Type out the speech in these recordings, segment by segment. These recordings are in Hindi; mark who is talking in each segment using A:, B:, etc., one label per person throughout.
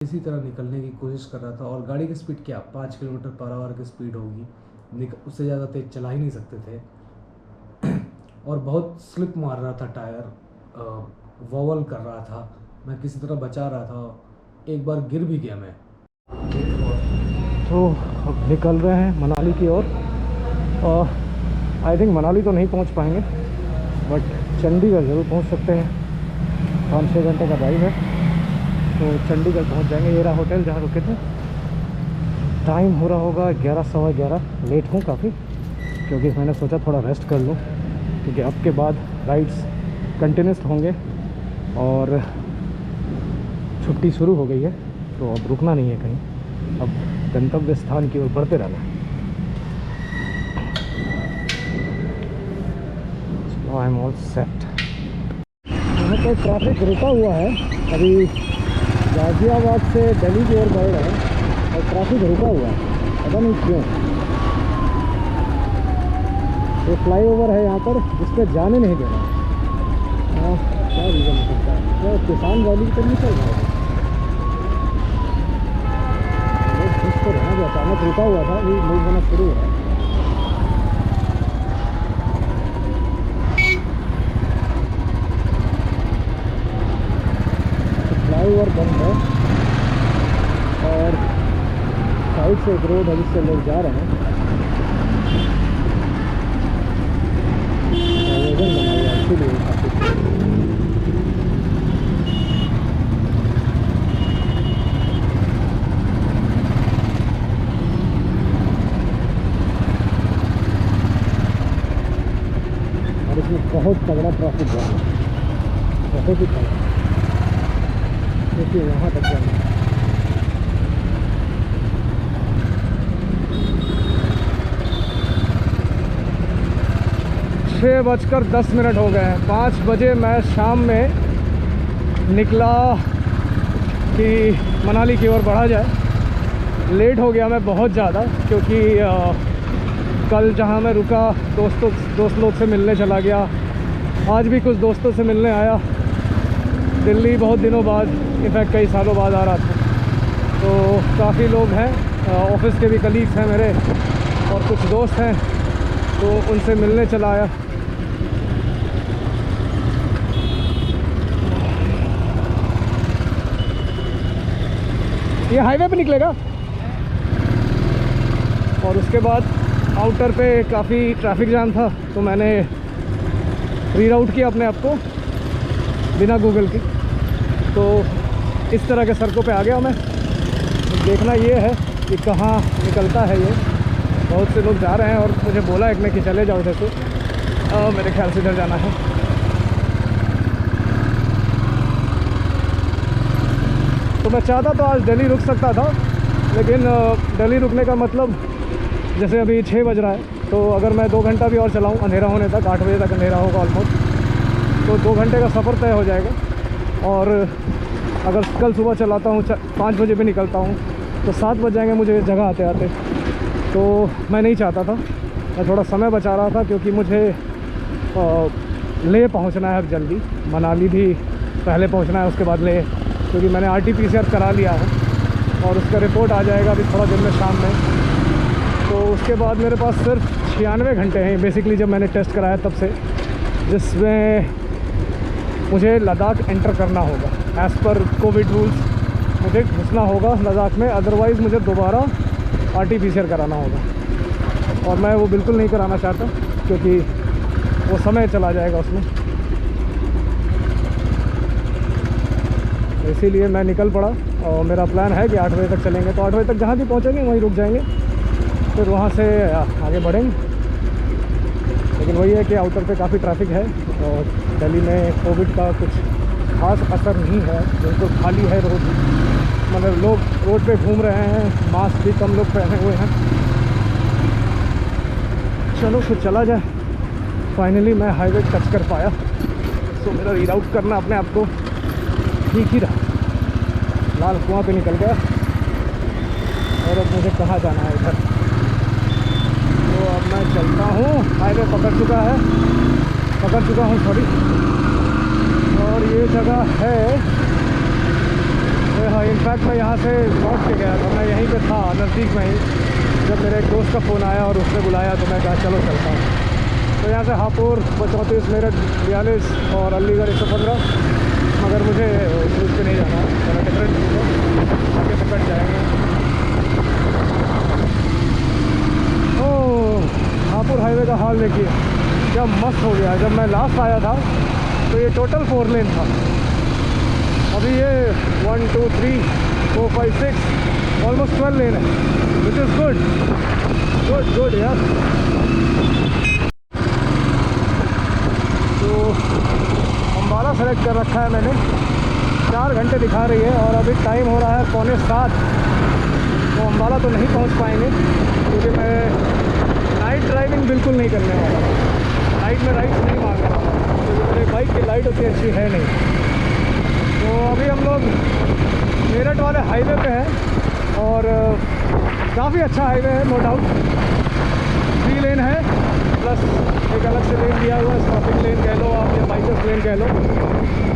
A: इसी तरह निकलने की कोशिश कर रहा था और गाड़ी की स्पीड क्या 5 किलोमीटर पर आवर की स्पीड होगी, उससे ज़्यादा तेज़ चला ही नहीं सकते थे। और बहुत स्लिप मार रहा था टायर, वॉवल कर रहा था, मैं किसी तरह बचा रहा था, एक बार गिर भी गया मैं।
B: तो अब निकल रहे हैं मनाली की ओर। आई थिंक मनाली तो नहीं पहुंच पाएंगे, बट चंडीगढ़ ज़रूर पहुंच सकते हैं। 5-6 घंटे का ड्राइव है, तो चंडीगढ़ पहुंच जाएंगे। ये रहा होटल जहाँ रुके थे। टाइम हो रहा होगा 11, सवा 11। लेट हूँ काफ़ी, क्योंकि मैंने सोचा थोड़ा रेस्ट कर लूँ, क्योंकि अब के बाद राइड्स कंटिन्यूस होंगे और छुट्टी शुरू हो गई है, तो अब रुकना नहीं है कहीं, अब गंतव्य स्थान की ओर बढ़ते रहना है। I am all set. यहाँ पर ट्रैफिक रुका हुआ है, अभी गाज़ियाबाद से दिल्ली की ओर बढ़ रहे हैं और ट्रैफिक रुका हुआ है, पता नहीं क्यों। ये फ्लाईओवर है यहाँ पर, जिस पर जाने नहीं दे रहा। हाँ, क्या रीज़न हो सकता है? क्या किसान रैली तो नहीं चल रहा है? लोग तो यहाँ जो अचानक रुका हुआ था, अभी मूव होना शुरू हो रहा है। फ्लाईओवर बंद है और साइड से एक रोड है जिससे लोग जा रहे हैं। आयोजन बना हुआ है, इसीलिए काफ़ी 'और इसमें बहुत तगड़ा ट्रैफिक जाम है, बहुत ही तगड़ा, क्योंकि वहाँ तक जाना है। 6:10 हो गए हैं। 5 बजे मैं शाम में निकला कि मनाली की ओर बढ़ा जाए। लेट हो गया मैं बहुत ज़्यादा, क्योंकि कल जहाँ मैं रुका दोस्त लोग से मिलने चला गया। आज भी कुछ दोस्तों से मिलने आया। दिल्ली बहुत दिनों बाद, इनफैक्ट कई सालों बाद आ रहा था, तो काफ़ी लोग हैं, ऑफिस के भी कलीग्स हैं मेरे और कुछ दोस्त हैं, तो उनसे मिलने चला आया। ये हाईवे पे निकलेगा और उसके बाद आउटर पे काफ़ी ट्रैफिक जाम था, तो मैंने रीराउट किया अपने आप को बिना गूगल के। तो इस तरह के सड़कों पे आ गया मैं। देखना ये है कि कहाँ निकलता है ये। बहुत से लोग जा रहे हैं और मुझे बोला एक ने कि चले जाओ उधर से। मेरे ख्याल से इधर जाना है। तो मैं चाहता तो आज दिल्ली रुक सकता था, लेकिन दिल्ली रुकने का मतलब, जैसे अभी 6 बज रहा है, तो अगर मैं 2 घंटा भी और चलाऊँ अंधेरा होने तक, 8 बजे तक अंधेरा होगा ऑलमोस्ट, तो 2 घंटे का सफ़र तय हो जाएगा। और अगर कल सुबह चलाता हूँ 5 बजे भी निकलता हूँ, तो 7 बज जाएंगे मुझे जगह आते आते। तो मैं नहीं चाहता था, मैं थोड़ा समय बचा रहा था, क्योंकि मुझे लेह पहुँचना है अब जल्दी। मनाली भी पहले पहुँचना है, उसके बाद लेह, क्योंकि मैंने RT-PCR करा लिया है और उसका रिपोर्ट आ जाएगा अभी थोड़ा दिन में शाम में। तो उसके बाद मेरे पास सिर्फ 96 घंटे हैं बेसिकली, जब मैंने टेस्ट कराया तब से, जिसमें मुझे लद्दाख एंटर करना होगा। एज़ पर कोविड रूल्स मुझे घुसना होगा लद्दाख में, अदरवाइज़ मुझे दोबारा RT-PCR कराना होगा। और मैं वो बिल्कुल नहीं कराना चाहता, क्योंकि वो समय चला जाएगा उसमें। इसीलिए मैं निकल पड़ा और मेरा प्लान है कि 8 बजे तक चलेंगे। तो 8 बजे तक जहाँ भी पहुँचेंगे वहीं रुक जाएंगे, फिर वहाँ से आगे बढ़ेंगे। लेकिन वही है कि आउटर पे काफ़ी ट्रैफिक है और दिल्ली में कोविड का कुछ खास असर नहीं है, बिल्कुल खाली है रोड। मतलब लोग रोड पे घूम रहे हैं, मास्क भी कम लोग पहने हुए हैं। चलो फिर चला जाए। फाइनली मैं हाईवे टच कर पाया, तो मेरा रीराउट करना अपने आप को ठीक ही रहा। लाल कुआं पे निकल गया और अब मुझे कहाँ जाना है इधर। तो अब मैं चलता हूँ, हाईवे पकड़ चुका हूँ सॉरी। और ये जगह है हाँ, इनफैक्ट मैं यहाँ से लौट के गया था, मैं यहीं पे था नज़दीक में ही, जब मेरे एक दोस्त का फ़ोन आया और उसने बुलाया तो मैं कहा चलो चलता हूँ। तो यहाँ से हापुड़ 34, मेरठ 42 और अलीगढ़ 115, मगर मुझे उस रूट पे नहीं जाना, मेरा डिफरेंट रूट है, आगे से कट जाएंगे। ओह, हापुड़ हाईवे का हाल देखिए क्या मस्त हो गया। जब मैं लास्ट आया था तो ये टोटल 4 लेन था, अभी ये 1 2 3 4 5 6 ऑलमोस्ट 12 लेन है, which is good good good यार। तो अम्बाला सेलेक्ट कर रखा है मैंने, 4 घंटे दिखा रही है और अभी टाइम हो रहा है 6:45। तो अम्बाला तो नहीं पहुंच पाएंगे क्योंकि मैं नाइट ड्राइविंग बिल्कुल नहीं करने वाला, नाइट में राइड्स नहीं मारने वाला क्योंकि मेरी बाइक की लाइट उतनी अच्छी है नहीं। तो अभी हम लोग मेरठ वाले हाईवे पे हैं और काफ़ी अच्छा हाईवे है, नो डाउट। 3 लेन है प्लस एक अलग से लेन दिया हुआ है, स्टॉपिंग लेन कह लो आप या बाइकर्स लेन कह लो।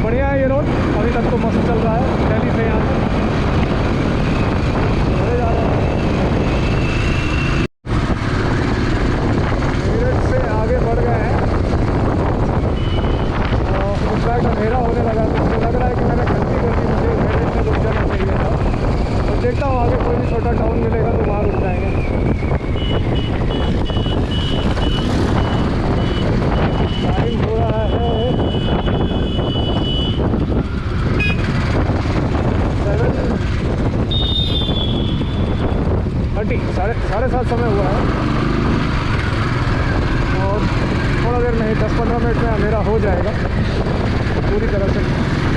B: बढ़िया है ये रोड, अभी तक तो मस्त चल रहा है। दिल्ली से यहाँ तक जा रहा है, मेरठ से आगे बढ़ गए हैं। इनफैक्ट अंधेरा होने लगा तो मुझे लग रहा है कि मैंने गलती कर दी, मुझे मेरठ में रुक जाना चाहिए था। और देखता हूँ आगे कोई भी छोटा टाउन मिलेगा तो वहाँ रुक जाएंगे। टाइम हो रहा है 7:30, साढ़े 7 समय हुआ है और थोड़ा देर नहीं 10-15 मिनट में अंधेरा हो जाएगा पूरी तरह से।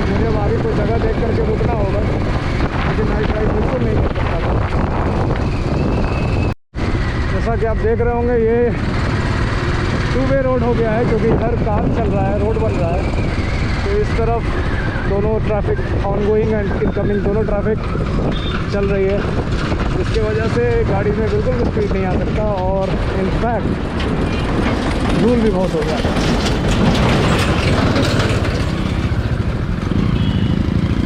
B: मुझे अब आगे कोई जगह देख करके रुकना होगा, लेकिन नाइट ड्राइव बिल्कुल नहीं कर सकता था। जैसा कि आप देख रहे होंगे ये 2 वे रोड हो गया है क्योंकि इधर काम चल रहा है, रोड बन रहा है। तो इस तरफ दोनों ट्रैफिक ऑनगोइंग एंड इनकमिंग दोनों ट्रैफिक चल रही है, जिसकी वजह से गाड़ी में बिल्कुल भी स्पीड नहीं आ सकता और इनफैक्ट धूल भी बहुत हो गया।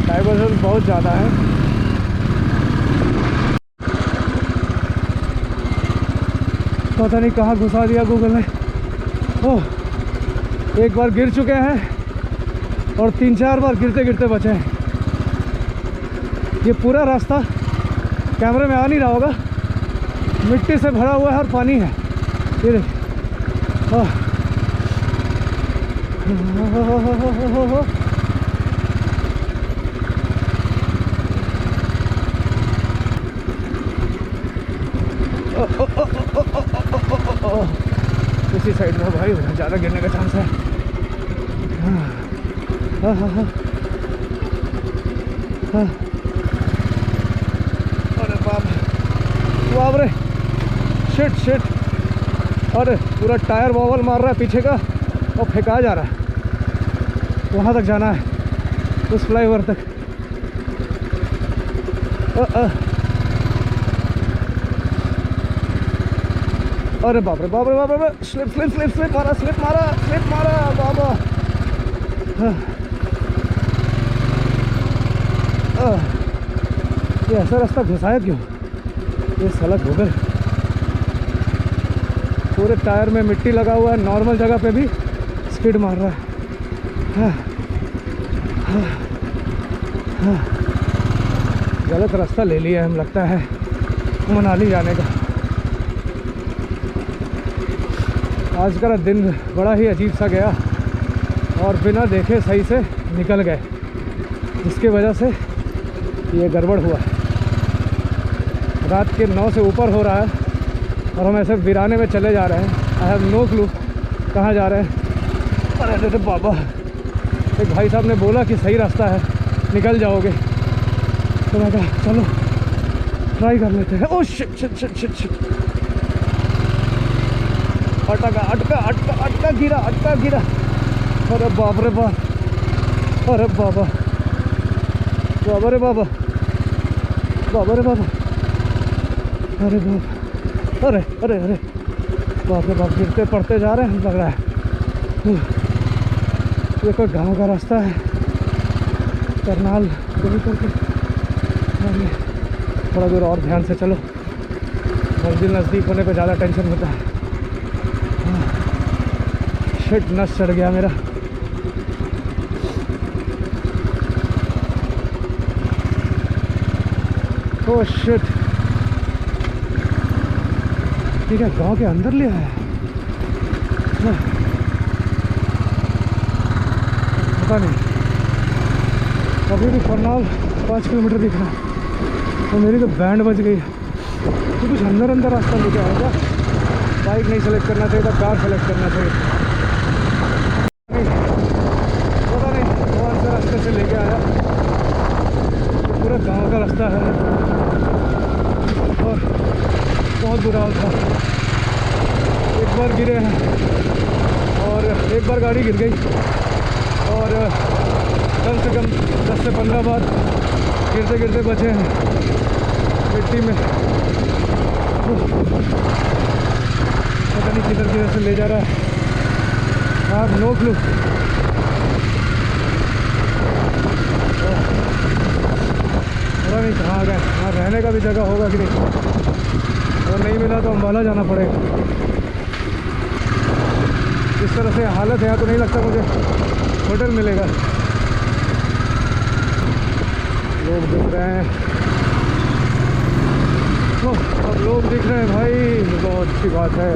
B: डाइवर्जन बहुत ज़्यादा है। पता नहीं कहाँ घुसा दिया गूगल ने। ओह, एक बार गिर चुके हैं और 3-4 बार गिरते गिरते बचे हैं। ये पूरा रास्ता कैमरे में आ नहीं रहा होगा, मिट्टी से भरा हुआ है और पानी है। ये देखिए, इसी साइड में भाई ज़्यादा गिरने का चांस है। अरे बाप रे, शिट, अरे पूरा टायर वॉवल मार रहा है पीछे का और फेंका जा रहा है। वहाँ तक जाना है, उस फ्लाईओवर तक। अरे बाप रे, स्लिप मारा बाबा। ये ऐसा रास्ता घुसाया क्यों? ये सड़क हो गई, पूरे टायर में मिट्टी लगा हुआ है, नॉर्मल जगह पे भी स्किड मार रहा है। गलत रास्ता ले लिया हम, लगता है मनाली जाने का। आज का दिन बड़ा ही अजीब सा गया और बिना देखे सही से निकल गए, जिसकी वजह से ये गड़बड़ हुआ। रात के 9 से ऊपर हो रहा है और हम ऐसे वीराने में चले जा रहे हैं। आई हैव नो क्लू कहाँ जा रहे हैं। अरे बाबा, एक भाई साहब ने बोला कि सही रास्ता है, निकल जाओगे, तो मैं कहा चलो ट्राई कर लेते हैं। ओह शिट, अटका गिरा। अरे बाप रे बाप, अरे बाबा रे बाबा, अरे बाप, अरे बाप रे बाप, गिरते पड़ते जा रहे हैं लग रहा है। ये कोई गांव का रास्ता है, करनाल सामने। थोड़ा दूर और ध्यान से चलो, मंजिल नज़दीक होने पे ज़्यादा टेंशन होता है। शिट, नस चढ़ गया मेरा। ओह शिट, ठीक है, गांव के अंदर ले आया है। पता नहीं, अभी भी करनाल 5 किलोमीटर दिख रहा है तो मेरी तो बैंड बज गई है। तो कुछ अंदर अंदर रास्ता लेके आया क्या? बाइक नहीं सेलेक्ट करना चाहिए था, कार सेलेक्ट करना चाहिए। पता नहीं कौन से रास्ते से लेके आया, तो पूरा गांव का रास्ता है और बहुत बुरा हाल था। एक बार गिरे हैं और एक बार गाड़ी गिर गई और कम से कम 10 से 15 बार गिरते गिरते बचे हैं मिट्टी में। पता नहीं किधर किधर से ले जा रहा है, आप नो क्लू। पता नहीं कहाँ गए, वहाँ रहने का भी जगह होगा कि नहीं, अगर नहीं मिला तो अम्बाला जाना पड़ेगा। इस तरह से हालत है तो नहीं लगता मुझे होटल मिलेगा। लोग दिख रहे हैं, अब लोग दिख रहे हैं भाई, बहुत अच्छी बात है।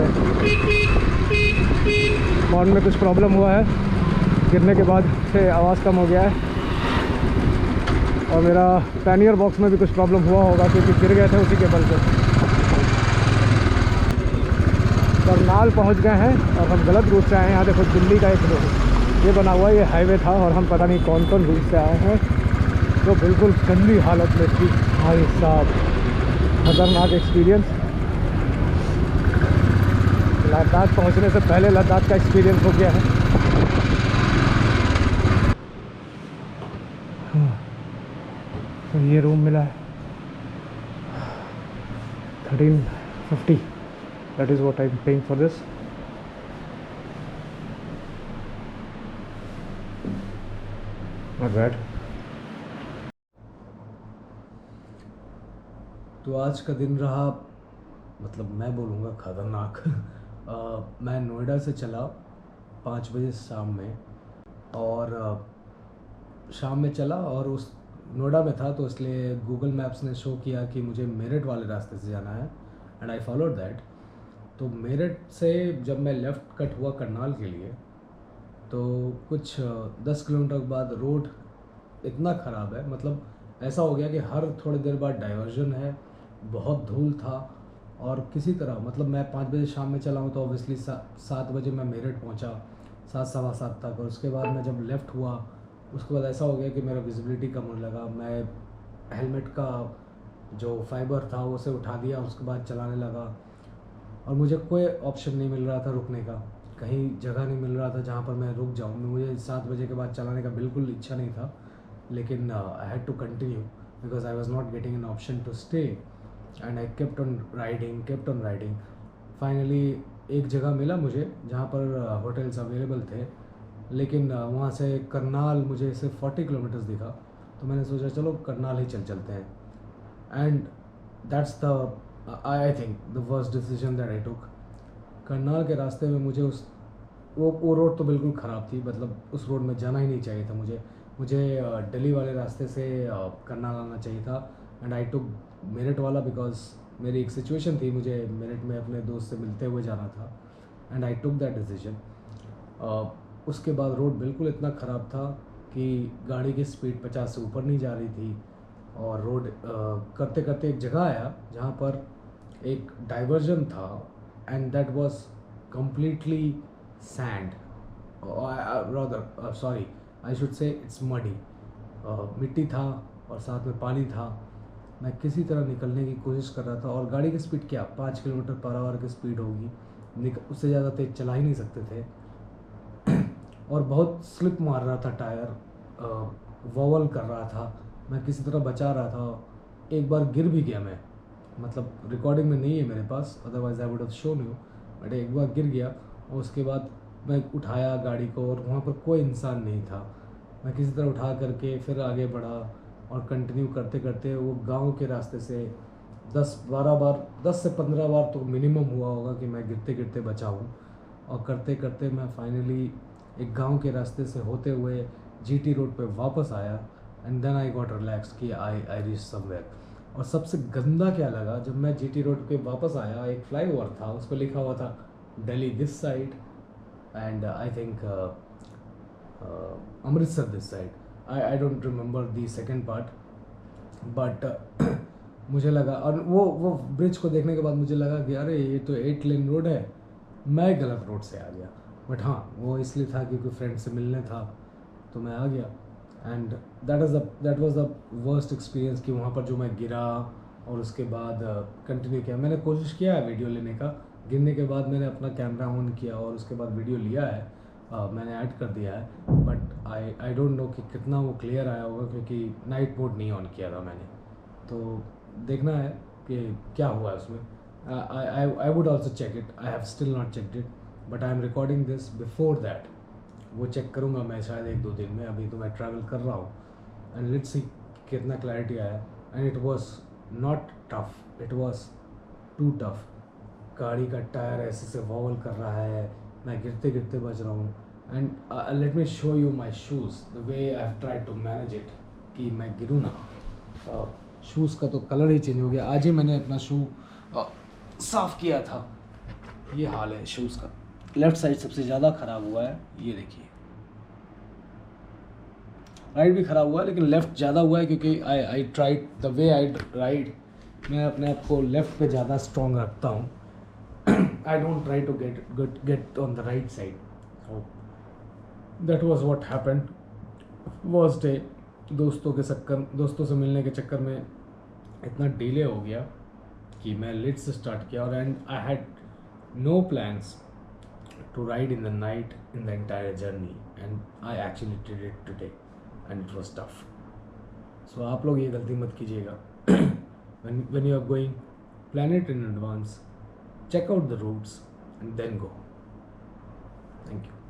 B: हॉर्न में कुछ प्रॉब्लम हुआ है, गिरने के बाद से आवाज़ कम हो गया है और मेरा पैनियर बॉक्स में भी कुछ प्रॉब्लम हुआ होगा क्योंकि गिर गए थे उसी के बल पे। करनाल पहुंच गए हैं और हम गलत रूट से आए हैं। यहाँ देखो दिल्ली का एक ये बना हुआ ये हाईवे था और हम पता नहीं कौन कौन रूट से आए हैं, तो बिल्कुल गंदी हालत में थी भाई साहब। खतरनाक एक्सपीरियंस। लद्दाख पहुंचने से पहले लद्दाख का एक्सपीरियंस हो गया है। तो ये रूम मिला है 1350, that is what I'm paying for this. Not bad.
A: तो आज का दिन रहा, मतलब मैं बोलूँगा खतरनाक। मैं नोएडा से चला 5 बजे शाम में और शाम में चला और उस नोएडा में था तो इसलिए गूगल मैप्स ने शो किया कि मुझे मेरठ वाले रास्ते से जाना है एंड आई फॉलोड दैट। तो मेरठ से जब मैं लेफ़्ट कट हुआ करनाल के लिए तो कुछ 10 किलोमीटर के बाद रोड इतना ख़राब है, मतलब ऐसा हो गया कि हर थोड़ी देर बाद डाइवर्जन है, बहुत धूल था और किसी तरह, मतलब मैं 5 बजे शाम में चला हूँ तो ऑब्वियसली 7 बजे मैं मेरठ पहुँचा, 7 सवा 7 तक। और उसके बाद मैं जब लेफ़्ट हुआ उसके बाद ऐसा हो गया कि मेरा विजिबिलिटी कम होने लगा। मैं हेलमेट का जो फाइबर था वो उसे उठा दिया, उसके बाद चलाने लगा और मुझे कोई ऑप्शन नहीं मिल रहा था रुकने का, कहीं जगह नहीं मिल रहा था जहाँ पर मैं रुक जाऊँ। मुझे 7 बजे के बाद चलाने का बिल्कुल इच्छा नहीं था, लेकिन I had to continue because I was not getting an option to stay and I kept on riding. Finally एक जगह मिला मुझे जहाँ पर होटल्स अवेलेबल थे, लेकिन वहाँ से करनाल मुझे सिर्फ 40 किलोमीटर्स दिखा, तो मैंने सोचा चलो करनाल ही चलते हैं। And that's the I think the worst decision that I took. Karnal के रास्ते में मुझे वो रोड तो बिल्कुल ख़राब थी, मतलब उस रोड में जाना ही नहीं चाहिए था मुझे दिल्ली वाले रास्ते से करनाल आना चाहिए था एंड आई टुक मेरठ वाला बिकॉज मेरी एक सिचुएशन थी, मुझे मेरठ में अपने दोस्त से मिलते हुए जाना था and I took that decision. उसके बाद रोड बिल्कुल इतना ख़राब था कि गाड़ी की स्पीड 50 से ऊपर नहीं जा रही थी और रोड करते करते एक जगह आया जहाँ पर एक डाइवर्जन था and that was completely sand, rather sorry I should say it's muddy, मिट्टी था और साथ में पानी था। मैं किसी तरह निकलने की कोशिश कर रहा था और गाड़ी की स्पीड क्या 5 किलोमीटर पर आवर की स्पीड होगी, उससे ज़्यादा तेज चला ही नहीं सकते थे। और बहुत स्लिप मार रहा था टायर, वॉवल कर रहा था, मैं किसी तरह बचा रहा था। एक बार गिर भी गया मैं, मतलब रिकॉर्डिंग में नहीं है मेरे पास, otherwise I would have shown you, but एक बार गिर गया और उसके बाद मैं उठाया गाड़ी को और वहाँ पर कोई इंसान नहीं था। मैं किसी तरह उठा करके फिर आगे बढ़ा और कंटिन्यू करते करते वो गांव के रास्ते से 10 से 15 बार तो मिनिमम हुआ होगा कि मैं गिरते गिरते बचा हूँ। और करते करते मैं फाइनली एक गांव के रास्ते से होते हुए जीटी रोड पे वापस आया and then I got relax कि आई रीच समवेयर। और सबसे गंदा क्या लगा, जब मैं जीटी रोड पे वापस आया, एक फ्लाईओवर था, उस पर लिखा हुआ था Delhi this side and I think Amritsar this side. I don't remember the second part, but मुझे लगा, और वो ब्रिज को देखने के बाद मुझे लगा कि अरे ये तो 8 लेन रोड है, मैं गलत रोड से आ गया। बट हाँ, वो इसलिए था क्योंकि फ्रेंड से मिलने था तो मैं आ गया। And that was the worst experience कि वहाँ पर जो मैं गिरा और उसके बाद कंटिन्यू किया। मैंने कोशिश किया है वीडियो लेने का, गिरने के बाद मैंने अपना कैमरा ऑन किया और उसके बाद वीडियो लिया है, मैंने ऐड कर दिया है। बट आई डोंट नो कि कितना वो क्लियर आया होगा क्योंकि नाइट मोड नहीं ऑन किया था मैंने। तो देखना है कि क्या हुआ है उसमें। I would also check it, I have still not checked it, but I am recording this before that. वो चेक करूँगा मैं शायद 1-2 दिन में। अभी तो मैं ट्रैवल कर रहा हूँ एंड लेट्स सी कितना क्लैरिटी आया। And it was not tough, it was too tough. गाड़ी का टायर ऐसे से वॉवल कर रहा है, मैं गिरते गिरते बच रहा हूँ। And let me show you my shoes the way I have tried to manage it कि मैं गिरूँ ना। शूज़ का तो कलर ही चेंज हो गया। आज ही मैंने अपना शू साफ़ किया था। ये हाल है शूज़ का। लेफ़्ट साइड सबसे ज़्यादा ख़राब हुआ है, ये देखिए। राइट भी ख़राब हुआ है लेकिन लेफ़्ट ज़्यादा हुआ है क्योंकि I tried the way I ride, मैं अपने आप को लेफ़्ट पे ज़्यादा स्ट्रॉन्ग रखता हूँ। I don't try to get on the right side. So that was what happened. Worst day. दोस्तों से मिलने के चक्कर में इतना डिले हो गया कि मैं लेट से स्टार्ट किया और and I had no plans to ride in the night in the entire journey, and I actually did it today and it was tough. So आप लोग ये गलती मत कीजिएगा। when you are going, plan it in advance, check out the routes and then go. Thank you.